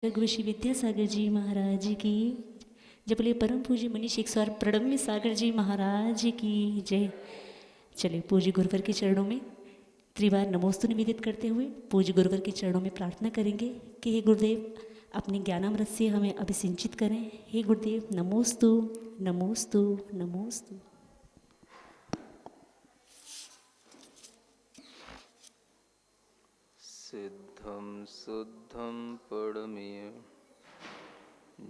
गुरु श्री विद्यासागर जी महाराज की जय। बोले परम पूज्य मनीष 108 प्रणम्य सागर जी महाराज की जय। चलिए पूज्य गुरुवर के चरणों में त्रिवार नमोस्तु निवेदित करते हुए पूज्य गुरुवर के चरणों में प्रार्थना करेंगे कि हे गुरुदेव अपने ज्ञानामृत से हमें अभिसिंचित करें। हे गुरुदेव नमोस्तु नमोस्तु नमोस्तु। सिद्धं शुद्धं पडमीय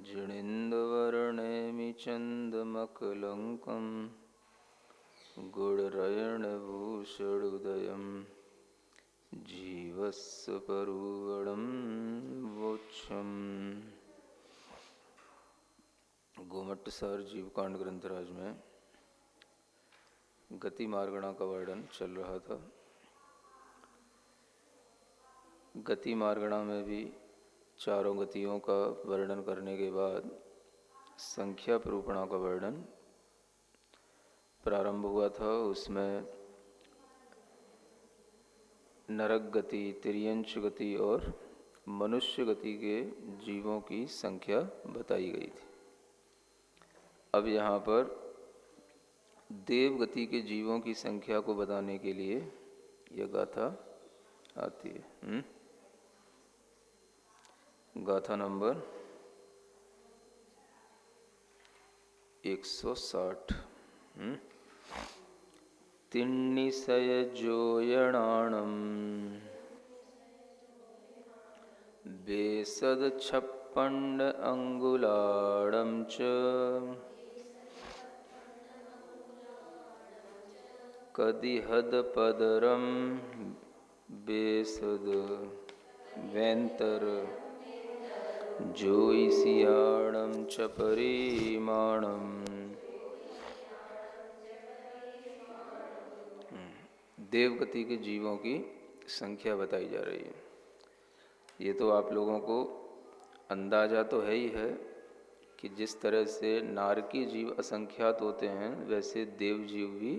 जिणेन्द्रवर्णेमि चन्दमकलङ्कं गुणरयणभूषणोदयं जीवस्य परुवणं वोक्षम्। गोमट्टसार जीवकांड ग्रंथराज में गति मार्गणा का वर्णन चल रहा था। गति मार्गणा में भी चारों गतियों का वर्णन करने के बाद संख्या प्रूपणा का वर्णन प्रारंभ हुआ था। उसमें नरक गति, तिर्यंच गति और मनुष्य गति के जीवों की संख्या बताई गई थी। अब यहाँ पर देव गति के जीवों की संख्या को बताने के लिए यह गाथा आती है। गाथा नंबर 160। तिन्निसयजोयणाणं बेसद छप्पण्ड अंगुलाडं च कदिहदपदरं बेसद वेंतर जोईसियाणं च परिमाणम्। देवगति के जीवों की संख्या बताई जा रही है। ये तो आप लोगों को अंदाजा तो है ही है कि जिस तरह से नारकी जीव असंख्यात होते हैं वैसे देव जीव भी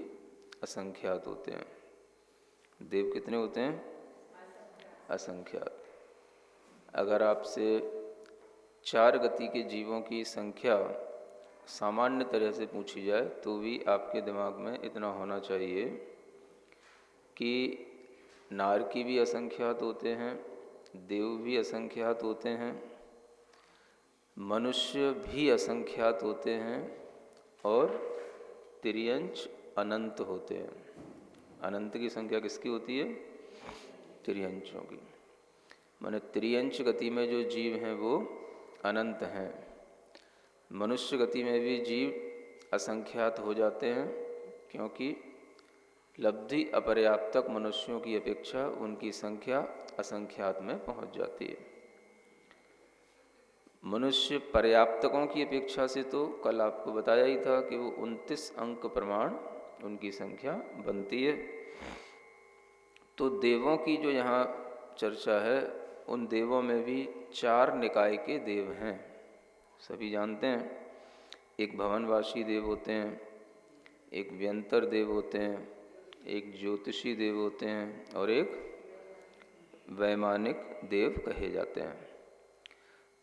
असंख्यात होते हैं। देव कितने होते हैं? असंख्यात। अगर आपसे 4 गति के जीवों की संख्या सामान्य तरह से पूछी जाए तो भी आपके दिमाग में इतना होना चाहिए कि नारकी भी असंख्यात होते हैं, देव भी असंख्यात होते हैं, मनुष्य भी असंख्यात होते हैं और तिर्यंच अनंत होते हैं। अनंत की संख्या किसकी होती है? तिर्यंचों की। माने तिर्यंच गति में जो जीव हैं वो अनंत हैं। मनुष्य गति में भी जीव असंख्यात हो जाते हैं क्योंकि लब्धि अपर्याप्तक मनुष्यों की अपेक्षा उनकी संख्या असंख्यात में पहुंच जाती है। मनुष्य पर्याप्तकों की अपेक्षा से तो कल आपको बताया ही था कि वो 29 अंक प्रमाण उनकी संख्या बनती है। तो देवों की जो यहाँ चर्चा है उन देवों में भी 4 निकाय के देव हैं। सभी जानते हैं, एक भवनवासी देव होते हैं, एक व्यंतर देव होते हैं, एक ज्योतिषी देव होते हैं और एक वैमानिक देव कहे जाते हैं।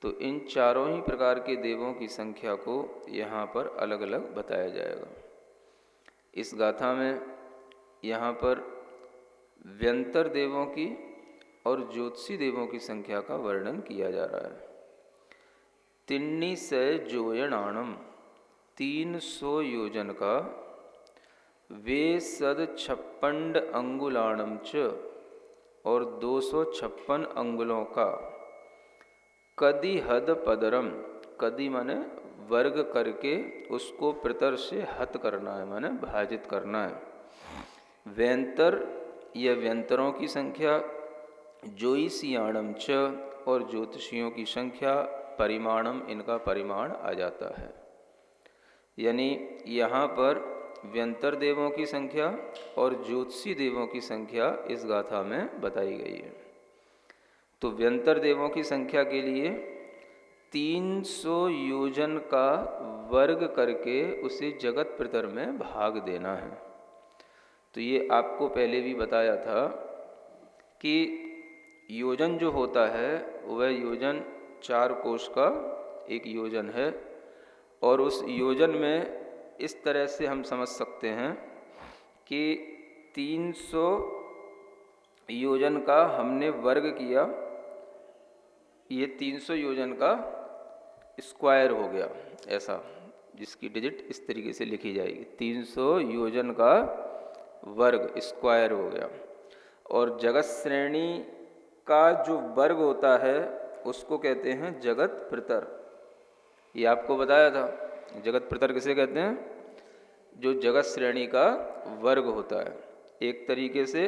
तो इन चारों ही प्रकार के देवों की संख्या को यहाँ पर अलग अलग बताया जाएगा। इस गाथा में यहाँ पर व्यंतर देवों की और ज्योतिषी देवों की संख्या का वर्णन किया जा रहा है। तिन्निसय जोयणाणम 300 योजन का, वे सद छप्पंड अंगुलाणम च और 256 अंगुलों का, कदि हद पदरम, कदि माने वर्ग करके उसको प्रतर से हत करना है, माने भाजित करना है। व्यंतर या व्यंतरों की संख्या, ज्योतिषियाणम च और ज्योतिषियों की संख्या, परिमाणम इनका परिमाण आ जाता है। यानी यहाँ पर व्यंतर देवों की संख्या और ज्योतिषी देवों की संख्या इस गाथा में बताई गई है। तो व्यंतर देवों की संख्या के लिए 300 योजन का वर्ग करके उसे जगत प्रतर में भाग देना है। तो ये आपको पहले भी बताया था कि योजन जो होता है वह योजन 4 कोश का एक योजन है। और उस योजन में इस तरह से हम समझ सकते हैं कि 300 योजन का हमने वर्ग किया, ये 300 योजन का स्क्वायर हो गया, ऐसा जिसकी डिजिट इस तरीके से लिखी जाएगी, 300 योजन का वर्ग स्क्वायर हो गया। और जगत श्रेणी का जो वर्ग होता है उसको कहते हैं जगत प्रतर। ये आपको बताया था, जगत प्रतर किसे कहते हैं? जो जगत श्रेणी का वर्ग होता है। एक तरीके से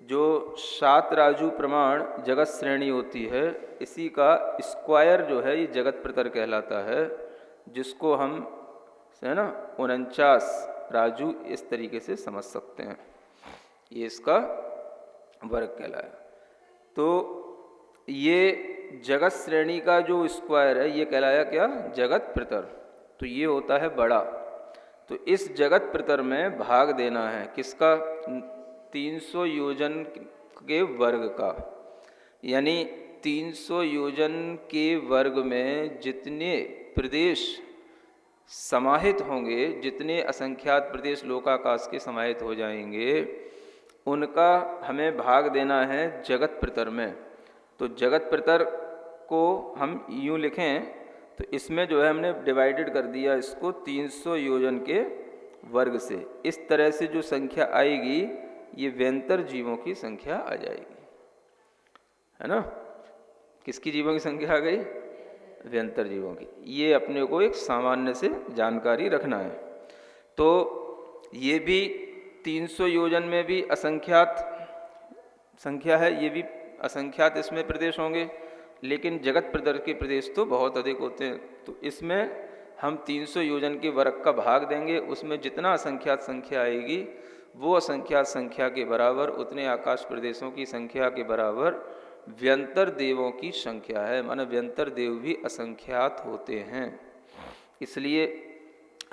जो 7 राजू प्रमाण जगत श्रेणी होती है, इसी का स्क्वायर जो है ये जगत प्रतर कहलाता है, जिसको हम है ना 49 राजू इस तरीके से समझ सकते हैं, ये इसका वर्ग कहलाया। तो ये जगत श्रेणी का जो स्क्वायर है ये कहलाया क्या? जगत प्रतर। तो ये होता है बड़ा। तो इस जगत प्रतर में भाग देना है किसका? 300 योजन के वर्ग का। यानी 300 योजन के वर्ग में जितने प्रदेश समाहित होंगे, जितने असंख्यात प्रदेश लोकाकाश के समाहित हो जाएंगे, उनका हमें भाग देना है जगत प्रतर में। तो जगत प्रतर को हम यूँ लिखें तो इसमें जो है हमने डिवाइडेड कर दिया इसको 300 योजन के वर्ग से। इस तरह से जो संख्या आएगी ये व्यंतर जीवों की संख्या आ जाएगी, है ना। किसकी जीवों की संख्या आ गई? व्यंतर जीवों की। ये अपने को एक सामान्य से जानकारी रखना है। तो ये भी 300 योजन में भी असंख्यात संख्या है, ये भी असंख्यात इसमें प्रदेश होंगे, लेकिन जगत प्रतर के प्रदेश तो बहुत अधिक होते हैं। तो इसमें हम 300 योजन के वर्ग का भाग देंगे, उसमें जितना असंख्यात संख्या आएगी वो असंख्यात संख्या के बराबर, उतने आकाश प्रदेशों की संख्या के बराबर व्यंतर देवों की संख्या है। माने व्यंतर देव भी असंख्यात होते हैं। इसलिए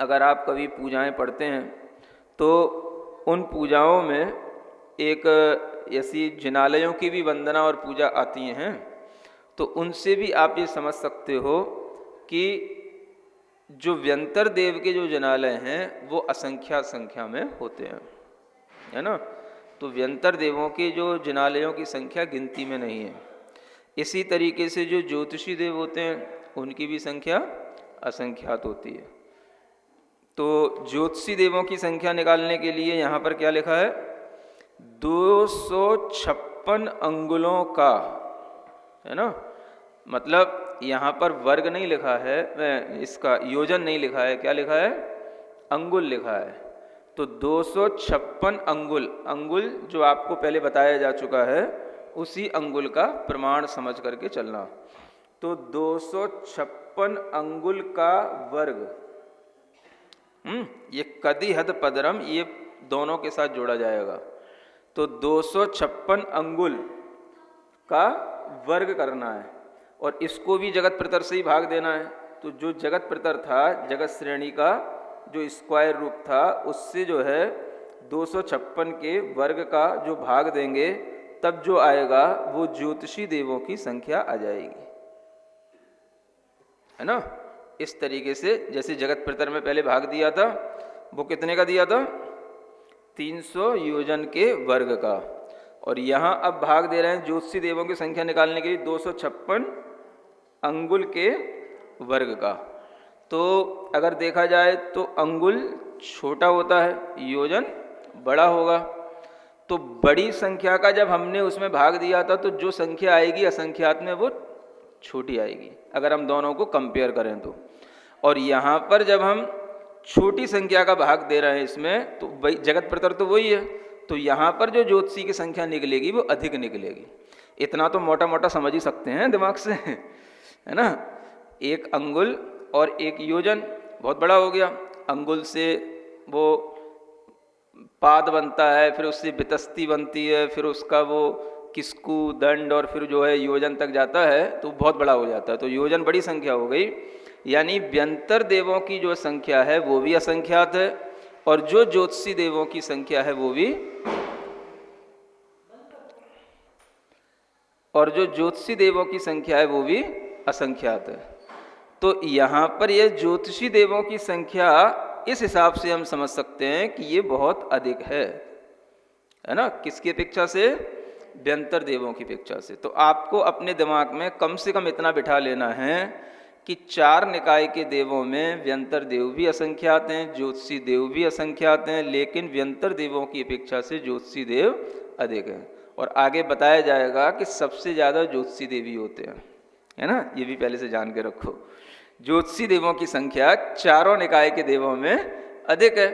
अगर आप कभी पूजाएं पढ़ते हैं तो उन पूजाओं में एक ऐसी जिनालयों की भी वंदना और पूजा आती हैं, तो उनसे भी आप ये समझ सकते हो कि जो व्यंतर देव के जो जिनालय हैं वो असंख्यात संख्या में होते हैं, है ना। तो व्यंतर देवों के जो जिनालयों की संख्या गिनती में नहीं है। इसी तरीके से जो ज्योतिषी देव होते हैं उनकी भी संख्या असंख्यात होती है। तो ज्योतिषी देवों की संख्या निकालने के लिए यहाँ पर क्या लिखा है? 256 अंगुलों का, है ना। मतलब यहाँ पर वर्ग नहीं लिखा है, इसका योजन नहीं लिखा है, क्या लिखा है? अंगुल लिखा है। तो 256 अंगुल, अंगुल जो आपको पहले बताया जा चुका है उसी अंगुल का प्रमाण समझ करके चलना। तो 256 अंगुल का वर्ग, ये कदी हद पदरम, ये दोनों के साथ जोड़ा जाएगा। तो 256 अंगुल का वर्ग करना है और इसको भी जगत प्रतर से ही भाग देना है। तो जो जगत प्रतर था, जगत श्रेणी का जो स्क्वायर रूप था, उससे जो है 256 के वर्ग का जो भाग देंगे तब जो आएगा वो ज्योतिषी देवों की संख्या आ जाएगी, है ना। इस तरीके से जैसे जगत प्रतर में पहले भाग दिया था, वो कितने का दिया था? 300 योजन के वर्ग का। और यहाँ अब भाग दे रहे हैं ज्योतिषी देवों की संख्या निकालने के लिए 256 अंगुल के वर्ग का। तो अगर देखा जाए तो अंगुल छोटा होता है, योजन बड़ा होगा। तो बड़ी संख्या का जब हमने उसमें भाग दिया था तो जो संख्या आएगी असंख्यात में वो छोटी आएगी, अगर हम दोनों को कंपेयर करें तो। और यहाँ पर जब हम छोटी संख्या का भाग दे रहे हैं इसमें, तो वही जगत प्रतर तो वही है, तो यहाँ पर जो ज्योतिषी की संख्या निकलेगी वो अधिक निकलेगी। इतना तो मोटा मोटा समझ ही सकते हैं दिमाग से, है ना। एक अंगुल और एक योजन बहुत बड़ा हो गया। अंगुल से वो पाद बनता है, फिर उससे बितस्ती बनती है, फिर उसका वो किस्कू, दंड, और फिर जो है योजन तक जाता है तो बहुत बड़ा हो जाता है। तो योजन बड़ी संख्या हो गई। यानी व्यंतर देवों की जो संख्या है वो भी असंख्यात है और जो ज्योतिषी देवों की संख्या है वो भी, और जो ज्योतिषी देवों की संख्या है वो भी असंख्यात है। तो यहाँ पर यह ज्योतिषी देवों की संख्या इस हिसाब से हम समझ सकते हैं कि ये बहुत अधिक है ना, किसकी अपेक्षा से? व्यंतर देवों की अपेक्षा से। तो आपको अपने दिमाग में कम से कम इतना बिठा लेना है कि 4 निकाय के देवों में व्यंतर देव भी असंख्यात हैं, ज्योतिषी देव भी असंख्यात हैं, लेकिन व्यंतर देवों की अपेक्षा से ज्योतिषी देव अधिक हैं। और आगे बताया जाएगा कि सबसे ज़्यादा ज्योतिषी देवी होते हैं, है ना, ये भी पहले से जान के रखो। ज्योतिषी देवों की संख्या चारों निकाय के देवों में अधिक है,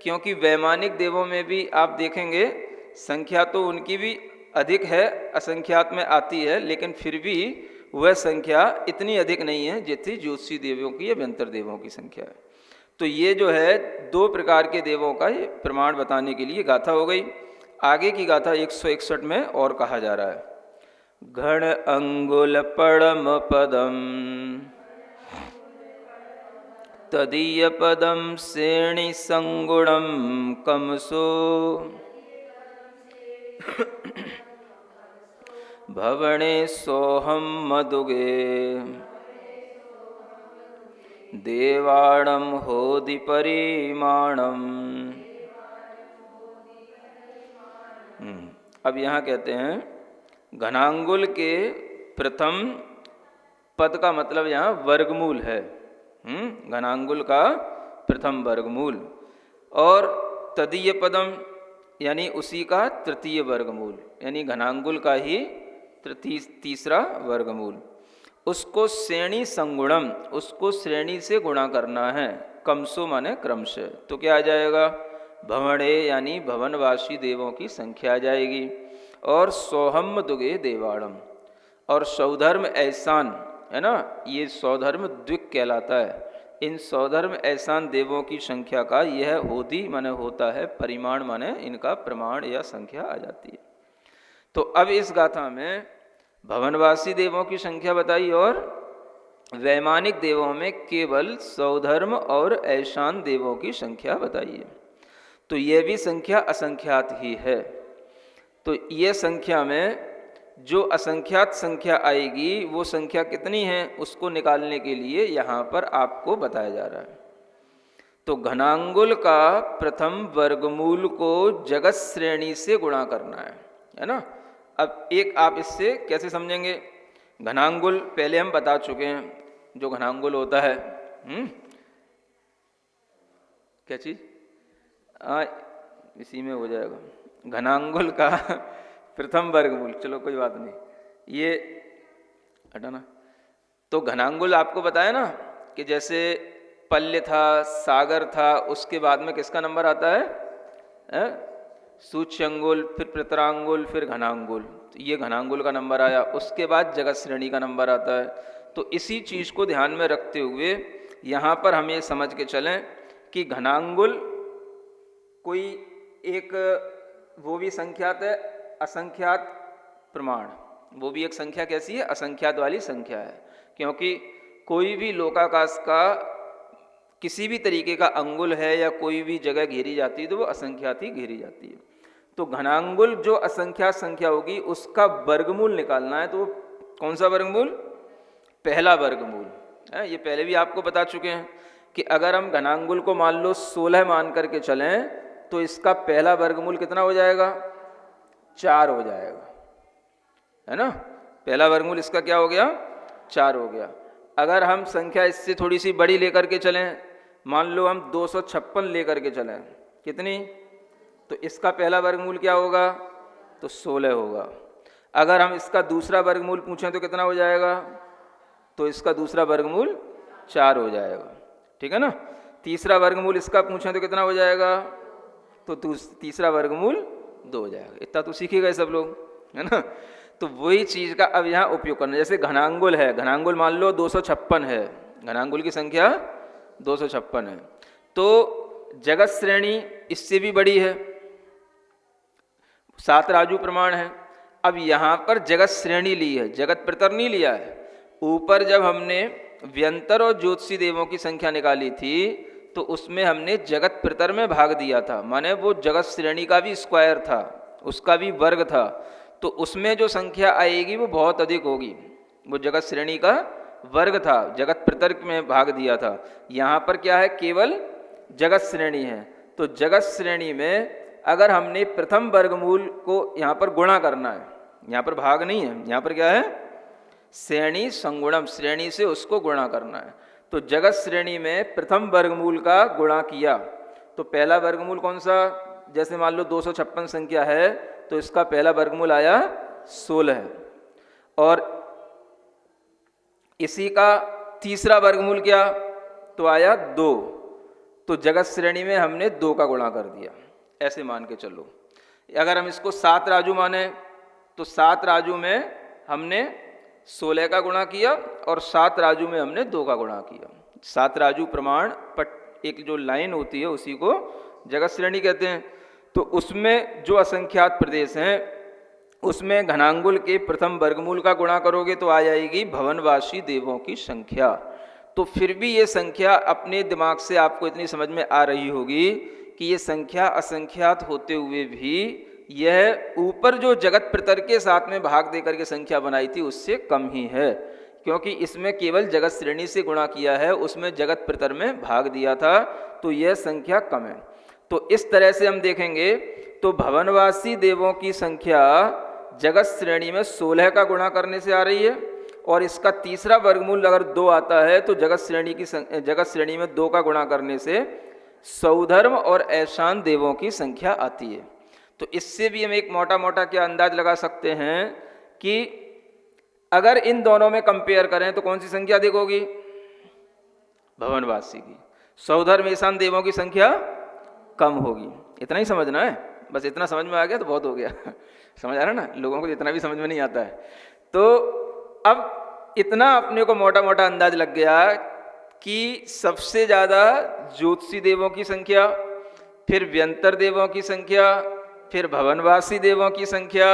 क्योंकि वैमानिक देवों में भी आप देखेंगे संख्या तो उनकी भी अधिक है, असंख्यात में आती है, लेकिन फिर भी वह संख्या इतनी अधिक नहीं है जितनी ज्योतिषी देवों की या व्यंतर देवों की संख्या है। तो ये जो है 2 प्रकार के देवों का ये प्रमाण बताने के लिए गाथा हो गई। आगे की गाथा 161 में और कहा जा रहा है, घण अंगुल पड़म पदम तदीय पदम श्रेणी संगुणम कमसो भवणे सोहम मधुगे देवाणम होदि परिमाणम। अब यहाँ कहते हैं घनांगुल के प्रथम पद का मतलब यहाँ वर्गमूल है। घनांगुल का प्रथम वर्गमूल, और तदीय पदम यानी उसी का तृतीय वर्गमूल, यानी घनांगुल का ही तीसरा वर्गमूल। उसको श्रेणी संगुणम, उसको श्रेणी से गुणा करना है, कमसो माने क्रमश। तो क्या आ जाएगा? भवणे यानी भवनवासी देवों की संख्या आ जाएगी, और सोहम दुगे देवाड़म, और सौधर्म ऐसान, है ना, ये सौधर्म द्विक कहलाता है। इन सौधर्म ऐसान देवों की संख्या का यह होदी माने होता है, परिमाण माने इनका प्रमाण या संख्या आ जाती है। तो अब इस गाथा में भवनवासी देवों की संख्या बताई, और वैमानिक देवों में केवल सौधर्म और ऐशान देवों की संख्या बताई है। तो यह भी संख्या असंख्यात ही है। तो ये संख्या में जो असंख्यात संख्या आएगी वो संख्या कितनी है उसको निकालने के लिए यहाँ पर आपको बताया जा रहा है। तो घनांगुल का प्रथम वर्गमूल को जगत श्रेणी से गुणा करना है ना। अब एक आप इससे कैसे समझेंगे? घनांगुल पहले हम बता चुके हैं, जो घनांगुल होता है क्या चीज, इसी में हो जाएगा। घनांगुल का प्रथम वर्गमूल, चलो कोई बात नहीं, ये हटाना। तो घनांगुल आपको बताया ना कि जैसे पल्य था, सागर था, उसके बाद में किसका नंबर आता है? सूच्यंगुल, फिर प्रतरांगुल, फिर घनांगुल। तो ये घनांगुल का नंबर आया, उसके बाद जगत श्रेणी का नंबर आता है। तो इसी चीज को ध्यान में रखते हुए यहाँ पर हम ये समझ के चलें कि घनांगुल कोई एक वो भी संख्यात है, असंख्यात प्रमाण, वो भी एक संख्या कैसी है? असंख्यात वाली संख्या है। क्योंकि कोई भी लोकाकाश का किसी भी तरीके का अंगुल है या कोई भी जगह घेरी जाती है तो वो असंख्यात ही घेरी जाती है। तो घनांगुल जो असंख्यात संख्या होगी उसका वर्गमूल निकालना है। तो कौन सा वर्गमूल? पहला वर्गमूल है। ये पहले भी आपको बता चुके हैं कि अगर हम घनांगुल को मान लो 16 मान करके चलें तो इसका पहला वर्गमूल कितना हो जाएगा? 4 हो जाएगा, है ना। पहला वर्गमूल इसका क्या हो गया? 4 हो गया। अगर हम संख्या इससे थोड़ी सी बड़ी लेकर के चलें, मान लो हम 256 लेकर के चलें, कितनी? तो इसका पहला वर्गमूल क्या होगा? तो 16 होगा। अगर हम इसका दूसरा वर्गमूल पूछें तो कितना हो जाएगा? तो इसका दूसरा वर्गमूल 4 हो जाएगा, ठीक है ना। तीसरा वर्गमूल इसका पूछें तो कितना हो जाएगा? तो तीसरा वर्गमूल 2 हो जाएगा। इतना तो सीखे गए सब लोग, है ना। तो वही चीज का अब यहाँ उपयोग करना। जैसे घनांगुल है, घनांगुल मान लो 256 है, घनांगुल की संख्या 256 है। तो जगत श्रेणी इससे भी बड़ी है, 7 राजू प्रमाण है। अब यहाँ पर जगत श्रेणी ली है, जगत प्रतर नहीं लिया है। ऊपर जब हमने व्यंतर और ज्योतिषी देवों की संख्या निकाली थी तो उसमें हमने जगत प्रतर में भाग दिया था, माने वो जगत श्रेणी का भी स्क्वायर था, उसका भी वर्ग था। तो उसमें जो संख्या आएगी वो बहुत अधिक होगी, वो जगत श्रेणी का वर्ग था, जगत प्रतर्क में भाग दिया था। यहाँ पर क्या है, केवल जगत श्रेणी है। तो जगत श्रेणी में अगर हमने प्रथम वर्गमूल को यहाँ पर गुणा करना है, यहाँ पर भाग नहीं है, यहाँ पर क्या है, श्रेणी संगुणम, श्रेणी से उसको गुणा करना है। तो जगत श्रेणी में प्रथम वर्गमूल का गुणा किया तो पहला वर्गमूल कौन सा, जैसे मान लो 256 संख्या है तो इसका पहला वर्गमूल आया 16 है, और इसी का तीसरा वर्गमूल क्या, तो आया 2। तो जगत श्रेणी में हमने 2 का गुणा कर दिया, ऐसे मान के चलो। अगर हम इसको 7 राजू माने तो 7 राजू में हमने 16 का गुणा किया और 7 राजू में हमने 2 का गुणा किया। 7 राजू प्रमाण एक जो लाइन होती है उसी को जगत श्रेणी कहते हैं। तो उसमें जो असंख्यात प्रदेश हैं उसमें घनांगुल के प्रथम वर्गमूल का गुणा करोगे तो आ जाएगी भवनवासी देवों की संख्या। तो फिर भी ये संख्या अपने दिमाग से आपको इतनी समझ में आ रही होगी कि ये संख्या असंख्यात होते हुए भी यह ऊपर जो जगत प्रतर के साथ में भाग देकर के संख्या बनाई थी उससे कम ही है, क्योंकि इसमें केवल जगत श्रेणी से गुणा किया है, उसमें जगत प्रतर में भाग दिया था, तो यह संख्या कम है। तो इस तरह से हम देखेंगे तो भवनवासी देवों की संख्या जगत श्रेणी में 16 का गुणा करने से आ रही है, और इसका तीसरा वर्गमूल अगर 2 आता है तो जगत श्रेणी में 2 का गुणा करने से सौधर्म और ऐशान देवों की संख्या आती है। तो इससे भी हम एक मोटा मोटा क्या अंदाज लगा सकते हैं कि अगर इन दोनों में कंपेयर करें तो कौन सी संख्या अधिक होगी, भवनवासी की। सौधर्म ऐशान देवों की संख्या कम होगी। इतना ही समझना है, बस इतना समझ में आ गया तो बहुत हो गया। समझ आ रहा ना, लोगों को इतना भी समझ में नहीं आता है। तो अब इतना अपने को मोटा मोटा अंदाज लग गया कि सबसे ज़्यादा ज्योतिषी देवों की संख्या, फिर व्यंतर देवों की संख्या, फिर भवनवासी देवों की संख्या,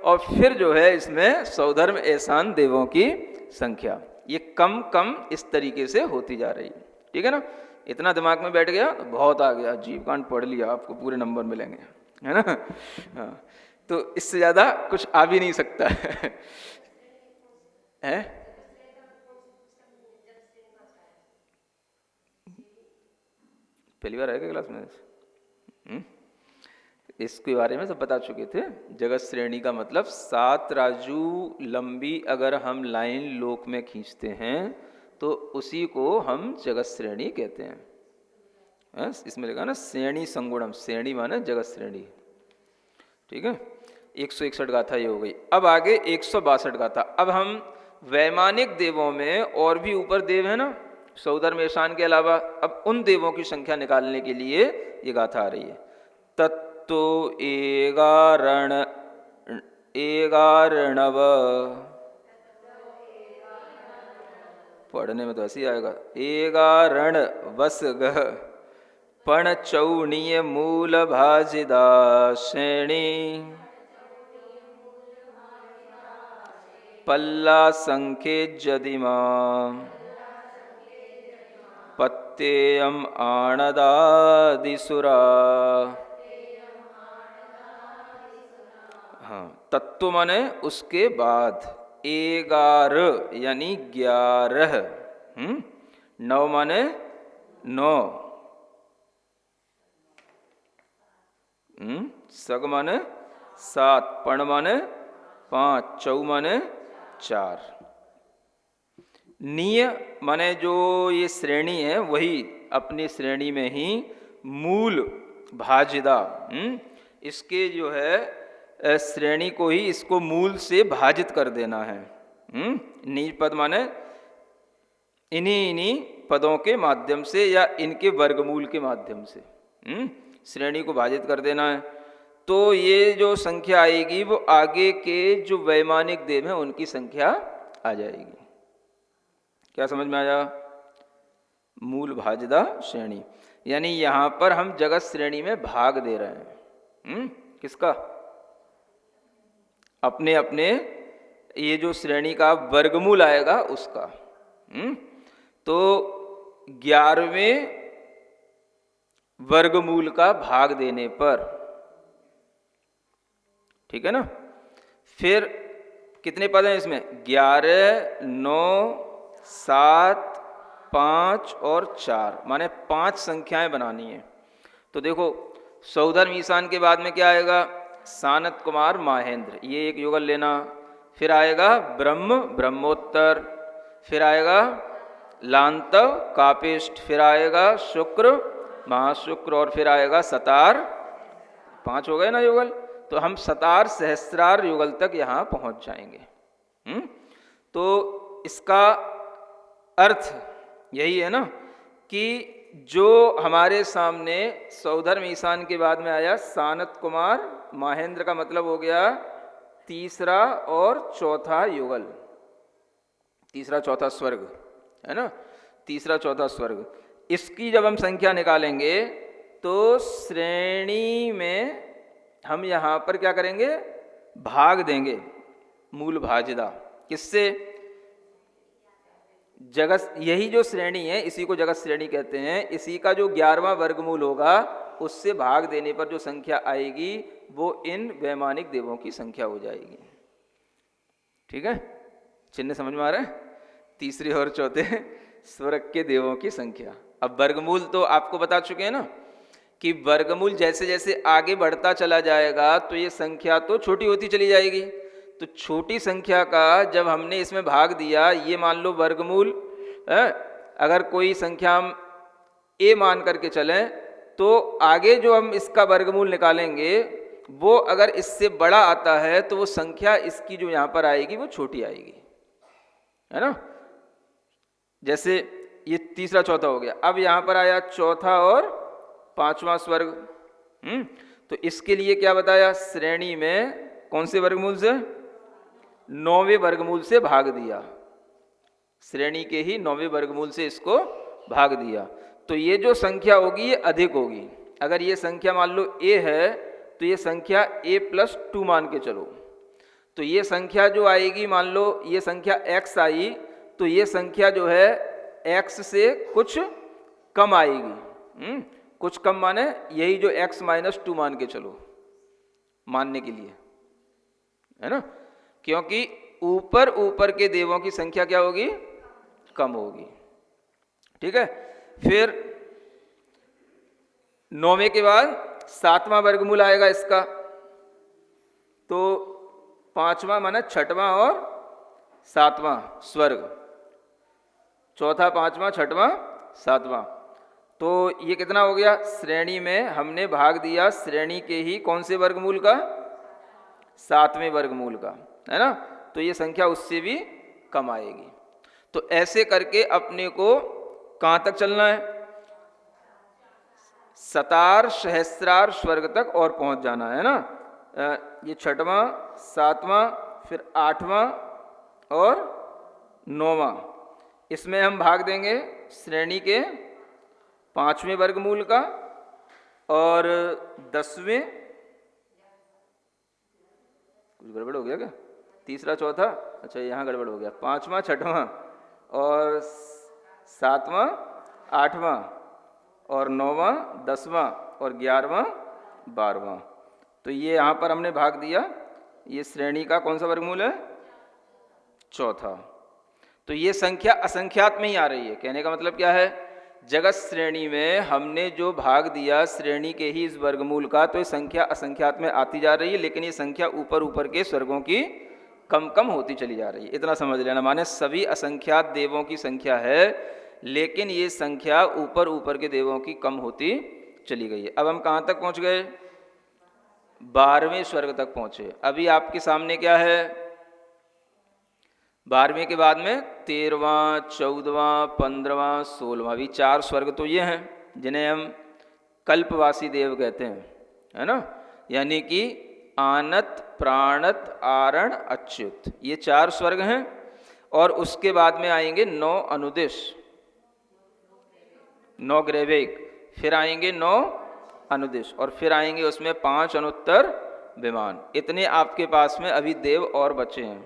और फिर जो है इसमें सौधर्म ऐशान देवों की संख्या, ये कम कम इस तरीके से होती जा रही है। ठीक है ना, इतना दिमाग में बैठ गया तो बहुत आ गया, जीवकांड पढ़ लिया, आपको पूरे नंबर मिलेंगे, है ना। हाँ, तो इससे ज़्यादा कुछ आ भी नहीं सकता है। पहली बार आएगा क्लास में? इसके बारे में सब बता चुके थे। जगत श्रेणी का मतलब 7 राजू लंबी अगर हम लाइन लोक में खींचते हैं तो उसी को हम जगत श्रेणी कहते हैं। इसमें लिखा ना श्रेणी संगुणम, श्रेणी माने जगत श्रेणी। ठीक है, 161 गाथा ये हो गई। अब आगे 162 गाथा। अब हम वैमानिक देवों में और भी ऊपर देव है ना सौधर्म ऐशान के अलावा, अब उन देवों की संख्या निकालने के लिए ये गाथा आ रही है। तत्तो एगारणव, पढ़ने में तो ऐसे ही आएगा, एगारण वसग पण चौणीय मूल भाजिदा श्रेणी पल्ला संख्ये जदिमा पत्तेयम आणदादिसुरा। हाँ, तत्व माने उसके बाद, 11 यानी 11, 9 माने 9, सग माने 7, पण माने 5, चौ माने 4। निय माने जो ये श्रेणी है वही अपनी श्रेणी में ही मूल भाजिदा, इसके जो है श्रेणी को ही इसको मूल से भाजित कर देना है। नीच पद माने इन्हीं पदों के माध्यम से या इनके वर्गमूल के माध्यम से श्रेणी को भाजित कर देना है। तो ये जो संख्या आएगी वो आगे के जो वैमानिक देव हैं उनकी संख्या आ जाएगी। क्या समझ में आया? मूल भाजदा श्रेणी, यानी यहां पर हम जगत श्रेणी में भाग दे रहे हैं। किसका? अपने अपने ये जो श्रेणी का वर्गमूल आएगा उसका। तो 11वें वर्गमूल का भाग देने पर, ठीक है ना, फिर कितने पद हैं इसमें? 11, 9, 7, 5 और 4, माने 5 संख्याएं बनानी है। तो देखो सौधर्म ईशान के बाद में क्या आएगा, सानत कुमार महेंद्र, ये एक युगल लेना। फिर आएगा ब्रह्म ब्रह्मोत्तर, फिर आएगा लांतव कापिष्ट, फिर आएगा शुक्र महाशुक्र, और फिर आएगा सतार। 5 हो गए ना युगल। तो हम सतार सहस्त्रार युगल तक यहाँ पहुँच जाएंगे। तो इसका अर्थ यही है ना कि जो हमारे सामने सौधर्म ईशान के बाद में आया सानत कुमार महेंद्र का मतलब हो गया तीसरा और चौथा युगल, तीसरा चौथा स्वर्ग है ना, तीसरा चौथा स्वर्ग। इसकी जब हम संख्या निकालेंगे तो श्रेणी में हम यहाँ पर क्या करेंगे, भाग देंगे मूल भाजदा। किससे? जगत, यही जो श्रेणी है इसी को जगत श्रेणी कहते हैं। इसी का जो 11वां वर्गमूल होगा उससे भाग देने पर जो संख्या आएगी वो इन वैमानिक देवों की संख्या हो जाएगी। ठीक है, चिन्ह समझ में आ रहा है? तीसरे और चौथे स्वर्ग के देवों की संख्या। अब वर्गमूल तो आपको बता चुके हैं ना कि वर्गमूल जैसे जैसे आगे बढ़ता चला जाएगा तो ये संख्या तो छोटी होती चली जाएगी। तो छोटी संख्या का जब हमने इसमें भाग दिया, ये मान लो वर्गमूल, अगर कोई संख्या हम a मान करके चलें तो आगे जो हम इसका वर्गमूल निकालेंगे वो अगर इससे बड़ा आता है तो वो संख्या इसकी जो यहाँ पर आएगी वो छोटी आएगी, है ना। जैसे ये तीसरा चौथा हो गया, अब यहाँ पर आया चौथा और पांचवा स्वर्ग। तो इसके लिए क्या बताया, श्रेणी में कौन से वर्गमूल से, 9वें वर्गमूल से भाग दिया। श्रेणी के ही 9वें वर्गमूल से इसको भाग दिया। तो ये जो संख्या होगी ये अधिक होगी। अगर ये संख्या मान लो a है तो ये संख्या a+2 मान के चलो। तो ये संख्या जो आएगी, मान लो ये संख्या x आई तो ये संख्या जो है x से कुछ कम आएगी। कुछ कम माने यही जो x-2 मान के चलो, मानने के लिए, है ना। क्योंकि ऊपर ऊपर के देवों की संख्या क्या होगी, कम होगी। ठीक है, फिर 9वें के बाद 7वां वर्गमूल आएगा इसका। तो 5वां माना 6वां और 7वां स्वर्ग, चौथा 5वां 6वां 7वां। तो ये कितना हो गया, श्रेणी में हमने भाग दिया श्रेणी के ही कौन से वर्गमूल का, 7वें वर्गमूल का, है ना। तो ये संख्या उससे भी कम आएगी। तो ऐसे करके अपने को कहाँ तक चलना है, सतार सहस्त्रार स्वर्ग तक और पहुंच जाना है ना। ये 6वां 7वां फिर 8वां और 9वां, इसमें हम भाग देंगे श्रेणी के 5वें वर्गमूल का और 10वें, कुछ गड़बड़ हो गया क्या, तीसरा चौथा, अच्छा यहाँ गड़बड़ हो गया, 5वां 6वां और 7वां 8वां और 9वां 10वां और 11वां 12वां। तो ये यहाँ पर हमने भाग दिया, ये श्रेणी का कौन सा वर्गमूल है, चौथा। तो ये संख्या असंख्यात में ही आ रही है। कहने का मतलब क्या है, जगत श्रेणी में हमने जो भाग दिया श्रेणी के ही इस वर्गमूल का, तो ये संख्या असंख्यात में आती जा रही है, लेकिन ये संख्या ऊपर ऊपर के स्वर्गों की कम कम होती चली जा रही है। इतना समझ लेना, माने सभी असंख्यात देवों की संख्या है लेकिन ये संख्या ऊपर ऊपर के देवों की कम होती चली गई है। अब हम कहाँ तक पहुँच गए, 12वें स्वर्ग तक पहुँचे। अभी आपके सामने क्या है, 12वें के बाद में 13वां 14वां 15वां 16वां, अभी 4 स्वर्ग तो ये हैं जिन्हें हम कल्पवासी देव कहते हैं, है ना। यानी कि आनत प्राणत आरण अच्युत, ये 4 स्वर्ग हैं। और उसके बाद में आएंगे 9 अनुदिश, 9 ग्रैविक, फिर आएंगे 9 अनुदिश और फिर आएंगे उसमें 5 अनुत्तर विमान। इतने आपके पास में अभी देव और बचे हैं,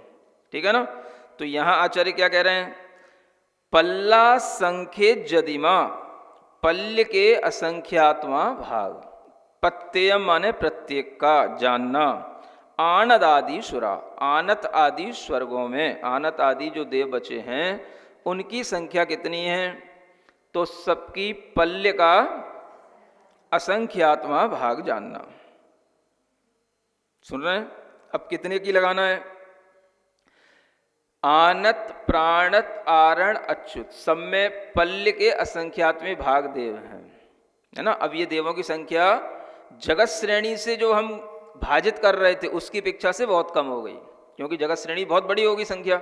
ठीक है ना। तो यहाँ आचार्य क्या कह रहे हैं, पल्ला संख्ये जदिमा, पल्य के असंख्यात्मा भाग, पत्यम माने प्रत्येक का जानना, आनद आदि सुरा, आनत आदि स्वर्गों में, आनत आदि जो देव बचे हैं उनकी संख्या कितनी है? तो सबकी पल्य का असंख्यात्मा भाग जानना। सुन रहे हैं? अब कितने की लगाना है? आनत प्राणत आरण अच्युत, सब में पल्य के असंख्यात्मे भाग देव हैं, है ना। अब ये देवों की संख्या जगत श्रेणी से जो हम भाजित कर रहे थे उसकी अपेक्षा से बहुत कम हो गई, क्योंकि जगत श्रेणी बहुत बड़ी होगी संख्या।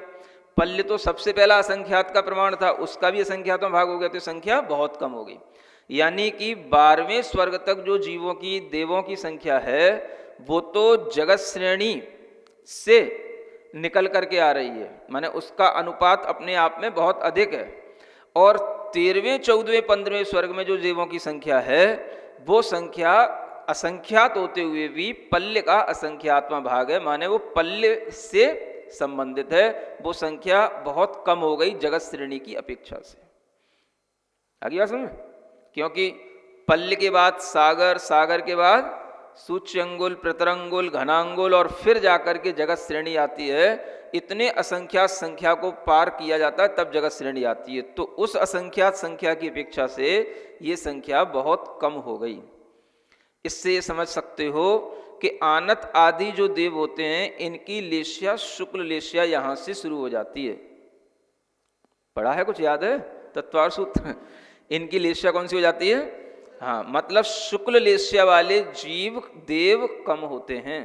पल्य तो सबसे पहला असंख्यात का प्रमाण था, उसका भी असंख्यात में भाग हो गया, तो संख्या बहुत कम हो गई। यानी कि 12वें स्वर्ग तक जो जीवों की देवों की संख्या है वो तो जगत श्रेणी से निकल करके आ रही है, माने उसका अनुपात अपने आप में बहुत अधिक है। और 13वें 14वें 15वें स्वर्ग में जो देवों की संख्या है वो संख्या असंख्यात होते हुए भी पल्य का असंख्यात्मा भाग है, माने वो पल्य से संबंधित है, वो संख्या बहुत कम हो गई जगत श्रेणी की अपेक्षा से। आगे बात समझ? क्योंकि पल्य के बाद सागर, सागर के बाद सूच्यंगुल, प्रतरंगुल, घनांगुल और फिर जाकर के जगत श्रेणी आती है। इतने असंख्यात संख्या को पार किया जाता है तब जगत श्रेणी आती है, तो उस असंख्यात संख्या की अपेक्षा से ये संख्या बहुत कम हो गई। इससे ये समझ सकते हो कि आनत आदि जो देव होते हैं इनकी लेश्या शुक्ल लेश्या यहां से शुरू हो जाती है। पढ़ा है, कुछ याद है? तत्वार सूत्र इनकी लेश्या कौन सी हो जाती है? हाँ, मतलब शुक्ल लेश्या वाले जीव देव कम होते हैं,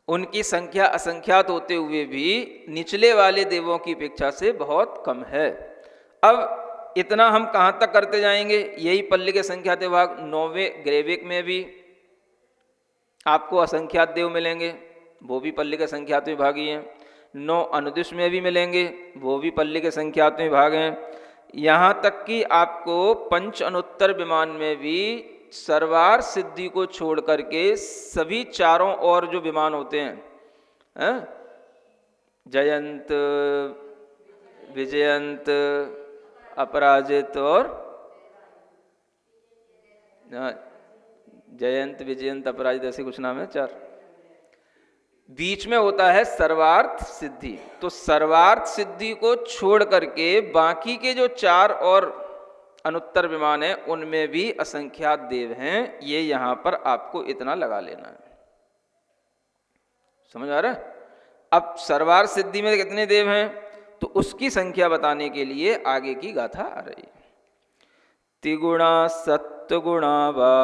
उनकी संख्या असंख्यात होते हुए भी निचले वाले देवों की अपेक्षा से बहुत कम है। अब इतना हम कहाँ तक करते जाएंगे? यही पल्य के संख्यात भाग 9वें ग्रेविक में भी आपको असंख्यात देव मिलेंगे, वो भी पल्य के संख्यात विभागी हैं। 9 अनुदिश में भी मिलेंगे, वो भी पल्य के संख्यात में भाग हैं। यहाँ तक कि आपको पंच अनुत्तर विमान में भी सर्वार सिद्धि को छोड़ करके सभी चारों ओर जो विमान होते हैं, जयंत, विजयंत, अपराजित और जयंत, विजयंत, अपराजित, ऐसे कुछ नाम है 4, बीच में होता है सर्वार्थ सिद्धि। तो सर्वार्थ सिद्धि को छोड़ करके बाकी के जो 4 और अनुत्तर विमान है उनमें भी असंख्यात देव हैं। ये यहां पर आपको इतना लगा लेना है। समझ आ रहा है? अब सर्वार्थ सिद्धि में कितने देव हैं तो उसकी संख्या बताने के लिए आगे की गाथा आ रही है। तिगुणा सत्वगुणा वा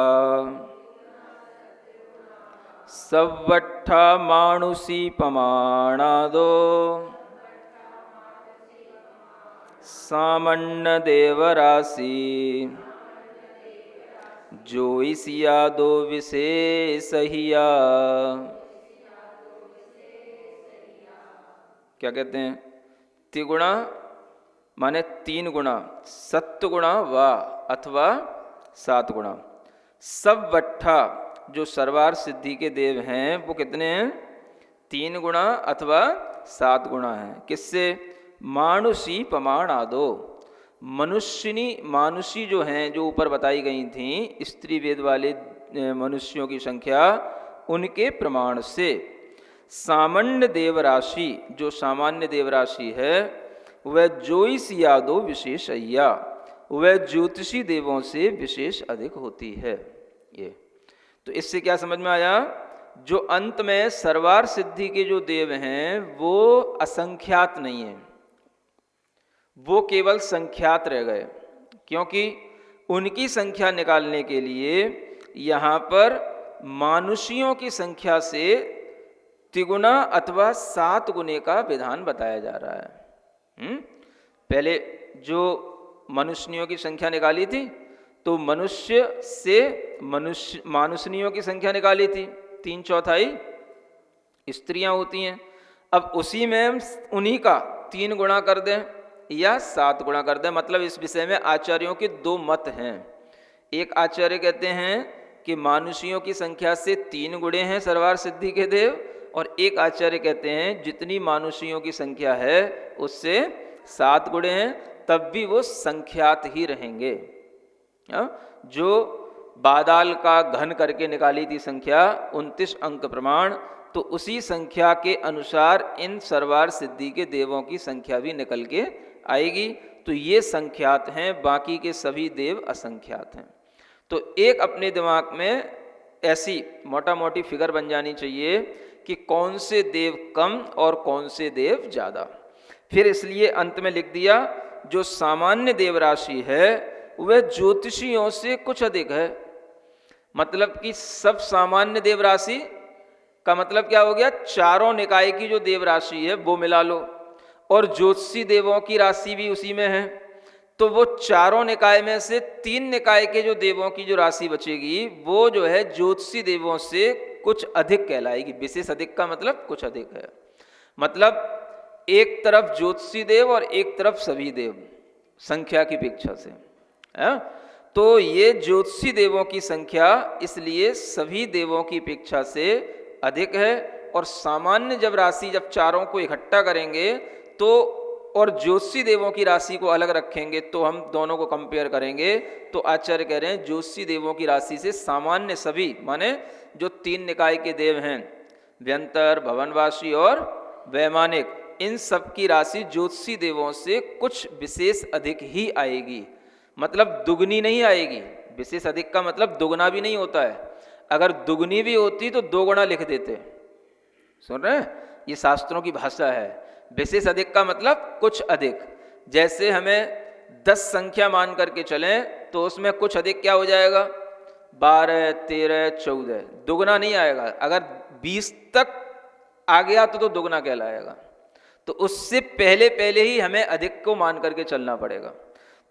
सवट्ठा मानुषी पमाणादो सामन्न देवराशि जोईसिया दो विशेषहिया। क्या कहते हैं? तिगुणा माने 3 गुणा, सत्वगुणा वा अथवा 7 गुणा, सवट्ठा जो सर्वार सिद्धि के देव हैं वो कितने हैं? 3 गुणा अथवा 7 गुणा हैं। किससे? मानुषी प्रमाण आदो, मनुष्यनी मानुषी जो हैं, जो ऊपर बताई गई थी स्त्री वेद वाले मनुष्यों की संख्या, उनके प्रमाण से। सामान्य देवराशि जो सामान्य देवराशि है वह ज्योतिष यादो विशेषय्या, वह ज्योतिषी देवों से विशेष अधिक होती है। ये तो इससे क्या समझ में आया? जो अंत में सर्वार सिद्धि के जो देव हैं वो असंख्यात नहीं है, वो केवल संख्यात रह गए, क्योंकि उनकी संख्या निकालने के लिए यहाँ पर मानुषियों की संख्या से तिगुना अथवा 7 गुने का विधान बताया जा रहा है। पहले जो मनुष्यों की संख्या निकाली थी तो मनुष्य से मानुषनियों की संख्या निकाली थी, 3/4 स्त्रियां होती हैं। अब उसी में उन्हीं का 3 गुणा कर दें या 7 गुणा कर दें, मतलब इस विषय में आचार्यों के 2 मत हैं। एक आचार्य कहते हैं कि मानुषियों की संख्या से 3 गुणे हैं सर्वार सिद्धि के देव, और एक आचार्य कहते हैं जितनी मानुषियों की संख्या है उससे 7 गुणे हैं, तब भी वो संख्यात ही रहेंगे। जो बादाल का घन करके निकाली थी संख्या 29 अंक प्रमाण, तो उसी संख्या के अनुसार इन सर्वार सिद्धि के देवों की संख्या भी निकल के आएगी। तो ये संख्यात हैं, बाकी के सभी देव असंख्यात हैं। तो एक अपने दिमाग में ऐसी मोटा मोटी फिगर बन जानी चाहिए कि कौन से देव कम और कौन से देव ज़्यादा। फिर इसलिए अंत में लिख दिया, जो सामान्य देव राशि है वह ज्योतिषियों से कुछ अधिक है। मतलब कि सब सामान्य देव राशि का मतलब क्या हो गया, चारों निकाय की जो देव राशि है वो मिला लो, और ज्योतिषी देवों की राशि भी उसी में है। तो वो चारों निकाय में से 3 निकाय के जो देवों की जो राशि बचेगी वो जो है ज्योतिषी देवों से कुछ अधिक कहलाएगी। विशेष अधिक का मतलब कुछ अधिक है, मतलब एक तरफ ज्योतिषी देव और एक तरफ सभी देव संख्या की अपेक्षा से है। तो ये ज्योतिषी देवों की संख्या इसलिए सभी देवों की अपेक्षा से अधिक है। और सामान्य जब राशि जब चारों को इकट्ठा करेंगे तो और ज्योतिषी देवों की राशि को अलग रखेंगे तो हम दोनों को कंपेयर करेंगे तो आचार्य कह रहे हैं ज्योतिषी देवों की राशि से सामान्य सभी माने जो 3 निकाय के देव हैं, व्यंतर, भवनवासी और वैमानिक, इन सब की राशि ज्योतिषी देवों से कुछ विशेष अधिक ही आएगी। मतलब दुगनी नहीं आएगी। विशेष अधिक का मतलब दुगना भी नहीं होता है। अगर दुगनी भी होती तो 2 गुना लिख देते। सुन रहे हैं, ये शास्त्रों की भाषा है। विशेष अधिक का मतलब कुछ अधिक। जैसे हमें 10 संख्या मान करके चलें तो उसमें कुछ अधिक क्या हो जाएगा, 12, 13, 14, दुगना नहीं आएगा। अगर 20 तक आ गया तो दुगना कहलाएगा। तो उससे पहले पहले ही हमें अधिक को मान करके चलना पड़ेगा।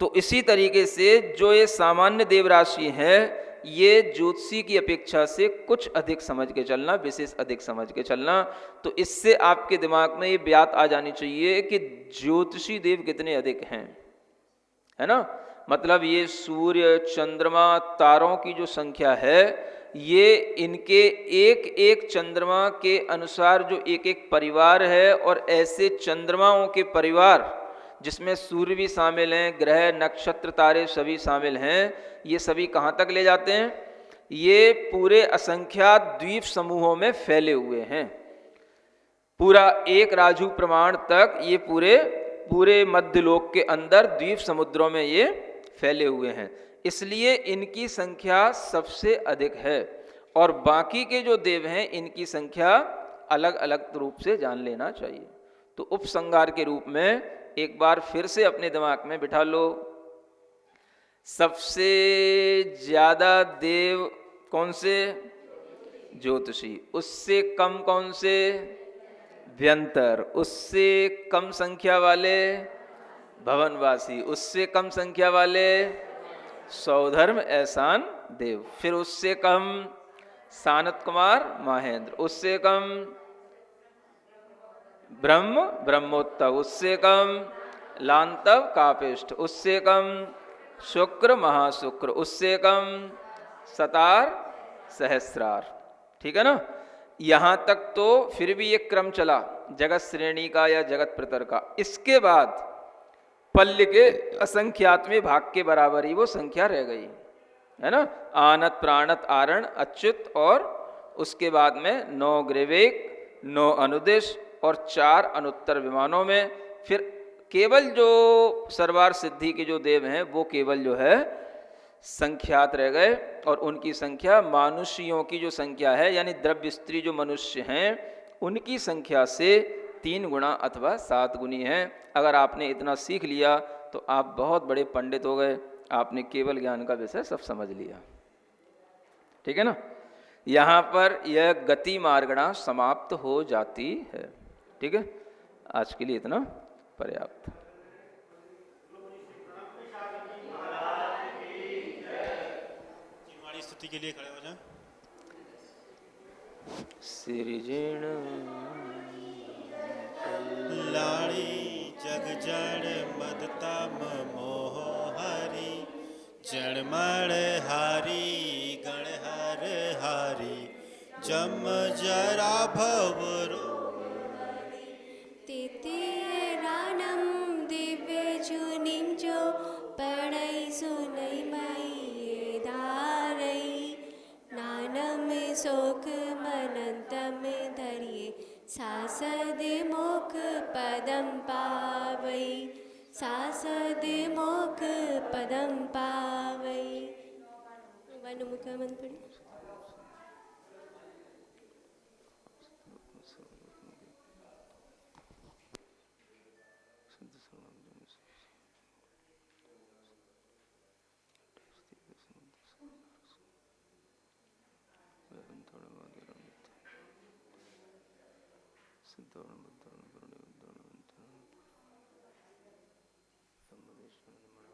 तो इसी तरीके से जो ये सामान्य देव राशि है ये ज्योतिषी की अपेक्षा से कुछ अधिक समझ के चलना, विशेष अधिक समझ के चलना। तो इससे आपके दिमाग में ये बात आ जानी चाहिए कि ज्योतिषी देव कितने अधिक हैं, है ना। मतलब ये सूर्य, चंद्रमा, तारों की जो संख्या है ये इनके एक एक चंद्रमा के अनुसार जो एक एक परिवार है, और ऐसे चंद्रमाओं के परिवार जिसमें सूर्य भी शामिल हैं, ग्रह, नक्षत्र, तारे सभी शामिल हैं, ये सभी कहाँ तक ले जाते हैं, ये पूरे असंख्यात द्वीप समूहों में फैले हुए हैं। पूरा एक राजू प्रमाण तक ये पूरे मध्यलोक के अंदर द्वीप समुद्रों में ये फैले हुए हैं। इसलिए इनकी संख्या सबसे अधिक है, और बाकी के जो देव हैं इनकी संख्या अलग अलग रूप से जान लेना चाहिए। तो उपसंहार के रूप में एक बार फिर से अपने दिमाग में बिठा लो, सबसे ज्यादा देव कौन से, ज्योतिषी। उससे कम कौन से, व्यंतर। उससे कम संख्या वाले भवनवासी। उससे कम संख्या वाले सौधर्म एहसान देव। फिर उससे कम सानत कुमार महेंद्र। उससे कम ब्रह्मोत्तव। उससे कम लांतव कापिष्ठ। उससे कम शुक्र महाशुक्र। उससे कम सतार सहस्रार। ठीक है ना। यहां तक तो फिर भी एक क्रम चला जगत श्रेणी का या जगत प्रतर का। इसके बाद पल्य के असंख्यात में भाग के बराबर ही वो संख्या रह गई, है ना। आनत, प्राणत, आरण, अच्युत, और उसके बाद में 9 ग्रीवेक, 9 अनुदिश और 4 अनुत्तर विमानों में फिर केवल जो सर्वार सिद्धि के जो देव हैं वो केवल जो है संख्यात रह गए। और उनकी संख्या मानुषियों की जो संख्या है यानी द्रव्य स्त्री जो मनुष्य हैं उनकी संख्या से 3 गुना अथवा 7 गुनी है। अगर आपने इतना सीख लिया तो आप बहुत बड़े पंडित हो गए। आपने केवल ज्ञान का विषय सब समझ लिया। ठीक है ना। यहाँ पर यह गति मार्गणा समाप्त हो जाती है। ठीक है, आज के लिए इतना पर्याप्त। स्तुति के लिए खड़े हो जाएं। सिरिजीण लाड़ी जग जड़ मदता मोह हरि, जड़मण हारी गण हर हारी, जम जरा भव तेतेरानम दिव्य जुनिम जो पढ़ई सुनई मई धारई, नानम शोक मनंतम धर पदं पावै सासद मोक्ष पदं पावै भगवान मुख मंत्र पढ़िए। सिद्धोर्न बुद्धोर्न